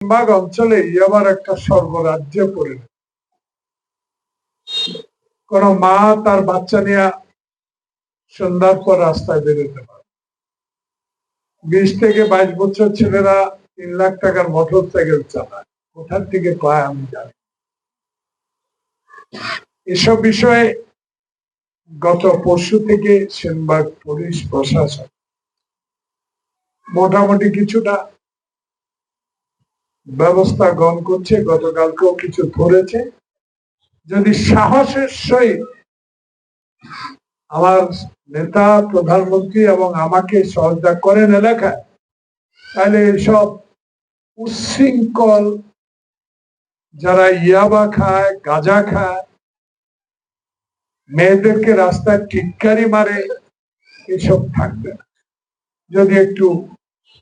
Bug অঞ্চলে আবার একটা স্বর্গরাজ্য পড়ে কোন মা তার বাচ্চা নিয়ে সন্ধ্যার পর রাস্তায় বেরোতে পারে। 20 থেকে 22 বছর ছেলেরা 3 লাখ টাকার মোটর সাইকেল চালায়, কোথার থেকে পায় আমি জানি। এসব বিষয়ে গত পরশু থেকে সেনবাগ পুলিশ প্রশাসন মোটামুটি কিছুটা ব্যবস্থা গ্রহণ করছে। গতকালকেও কিছু ধরেছে। যদি সাহসের সহিত আমার নেতা প্রধানমন্ত্রী এবং আমাকে সহযোগিতা করেন এলাকায়, তাহলে এইসব উচ্ছৃঙ্খল যারা ইয়াবা খায়, গাঁজা খায়, মেয়েদেরকে রাস্তায় টিটকারি মারে, এসব থাকবে না। যদি একটু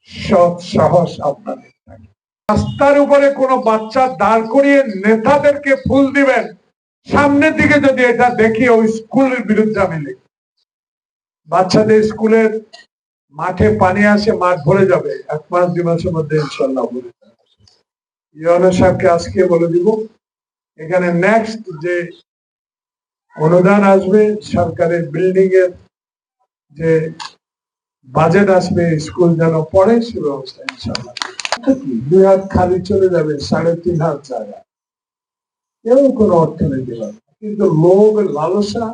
সৎ সাহস আপনাদের থাকে। রাস্তার উপরে কোনো বাচ্চা দাঁড় করিয়ে নেতাদেরকে ফুল দিবেন, সামনের দিকে যদি এটা দেখি ওই স্কুলের বিরুদ্ধে আমি লিখি। বাচ্চাদের স্কুলের মাঠে পানি আসে, মাঠ ভরে যাবে 1 মাস 2 মাসের মধ্যে ইনশাল্লাহ ভরে যাবে। ইউনো সাহেবকে আজকে বলে দিব, এখানে নেক্সট যে অনুদান আসবে সরকারের বিল্ডিং এর যে বাজেট আসবে, স্কুল যেন পড়ে সে ব্যবস্থা ইনশাল্লাহ। 2 হাত খালি চলে যাবে 3.5 হাত জায়গা, কেউ কোনো অর্থনীতি পাবে। কিন্তু লোভ লালসা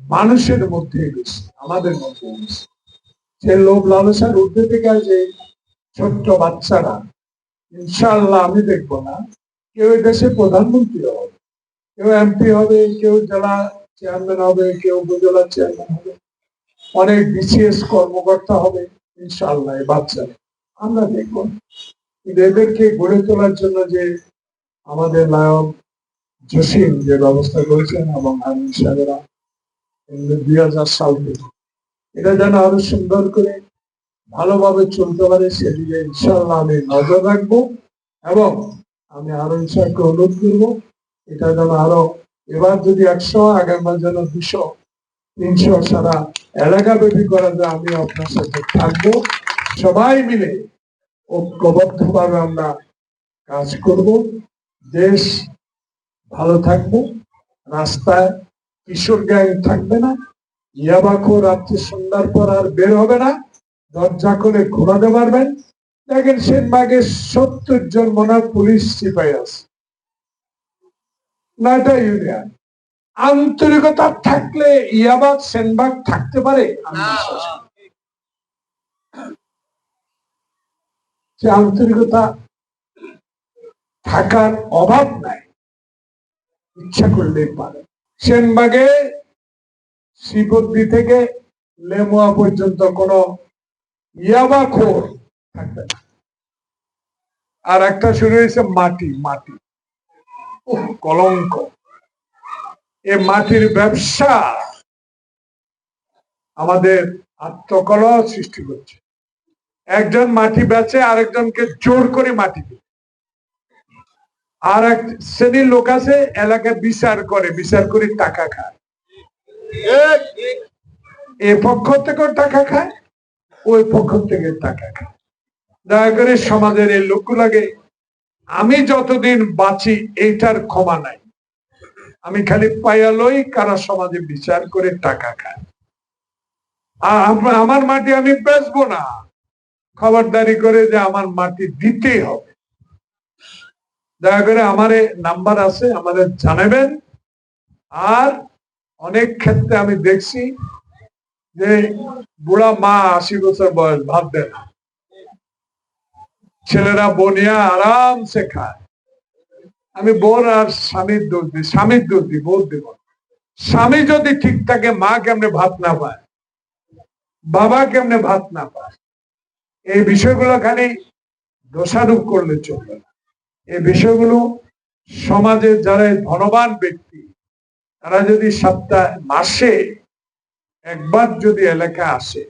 মানুষের মধ্যে গেছে, আমাদের মধ্যে গেছে। সে লোভ লালসার ঊর্ধ্বে থেকে যে ছোট্ট বাচ্চারা, ইনশাআল্লাহ আমি দেখবো না কেউ দেশে প্রধানমন্ত্রী হবে, কেউ এমপি হবে, কেউ জেলা চেয়ারম্যান হবে, কেউ উপজেলা চেয়ারম্যান হবে, অনেক বিসিএস কর্মকর্তা হবে ইনশাআল্লাহ। এই বাচ্চারা আমরা দেখবো। কিন্তু এদেরকে গড়ে তোলার জন্য যে আমাদের নায়ক জসিম যে ব্যবস্থা করেছেন এবং আইন সাহেবরা 2000 সাল থেকে এটা যেন আরো সুন্দর করে ভালোভাবে চলতে পারে, সেদিকে ইনশাআল্লাহ আমি নজর রাখবো। এবং আমি আরো ইনশাআল্লাহ অনুরোধ করবো এটা যেন আরো, এবার যদি 100, আগামীবার যেন 200, 300 সারা এলাকা ব্যাপী করা যায়। আমি আপনার সাথে থাকবো, সবাই মিলে ঐক্যবদ্ধভাবে আমরা কাজ করব। দেশ ভালো থাকবো, রাস্তায় কিশোর গ্যাং থাকবে না, ইয়াবাখো রাত্রি সন্ধ্যার পর আর বের হবে না, দরজা করে ঘোরাতে পারবেন। দেখেন সেনবাগে 70 জন মনে পুলিশ সিপাহী আছে, 9টা ইউনিয়ন। আন্তরিকতা থাকলে ইয়াবাগ সেনবাগ থাকতে পারে। সে আন্তরিকতা থাকার অভাব নাই, ইচ্ছা করলেই পারে। সেনবাগে শ্রীপদ্মী থেকে লেমুয়া পর্যন্ত কোন ইয়াবাখোর থাকবে না। আর একটা শুরু হয়েছে মাটি, মাটি কলঙ্ক। এ মাটির ব্যবসা আমাদের আত্মকলহ সৃষ্টি করছে। একজন মাটি বেচে আরেকজনকে জোর করে মাটি দেয়। আর এক শ্রেণীর লোক আছে এলাকায় বিচার করে টাকা খায়। এ পক্ষ থেকেও টাকা খায়, ওই পক্ষ থেকে টাকা খায়। দয়া করে সমাজের এই লোকগুলাকে, আমি যতদিন বাঁচি এইটার ক্ষমা নাই। আমি খালি পাইয়ালই কারা সমাজে বিচার করে টাকা খায়। আমার মাটি আমি বেচবো না, খবরদারি করে যে আমার মাটি দিতেই হবে। দয়া করে আমারে নাম্বার আছে, আমাদের জানাবেন। আর অনেক ক্ষেত্রে আমি দেখছি যে বুড়া মা 80 বছর বয়স ভাত দেয় না, ছেলেরা বনিয়া আরামসে খায়। আমি বোন আর স্বামীর দোষ দিই, স্বামীর দোষ দিই, বোধ দিব। স্বামী যদি ঠিক থাকে, মা কেমনে ভাত না পায়, বাবা কেমনে ভাত না পায়, এই বিষয়গুলো খালি দোষারোপ করলে চলবে না। এই বিষয়গুলো সমাজের যারা ধনবান ব্যক্তি, তারা যদি সপ্তাহে মাসে একবার যদি এলাকা আসে,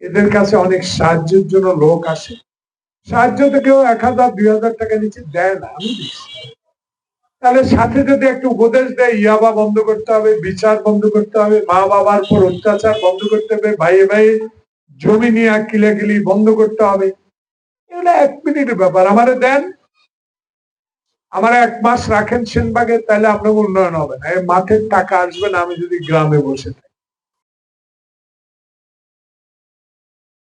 এদের কাছে অনেক সাহায্যের জন্য লোক আসে। সাহায্য তো কেউ 1000 2000 টাকা নিচে দেয় না, আমি দিচ্ছি। তাহলে সাথে যদি একটু উপদেশ দেয়, ইয়াবা বন্ধ করতে হবে, বিচার বন্ধ করতে হবে, মা বাবার উপর অত্যাচার বন্ধ করতে হবে, ভাইয়ে ভাইয়ে জমি নিয়ে কিলাকিলি বন্ধ করতে হবে, এগুলো 1 মিনিটের ব্যাপার। আমারে দেন, আমার 1 মাস রাখেন সেনবাগে, তাহলে আপনার উন্নয়ন হবে না। এই মাঠের টাকা আসবে না আমি যদি গ্রামে বসে থাকি।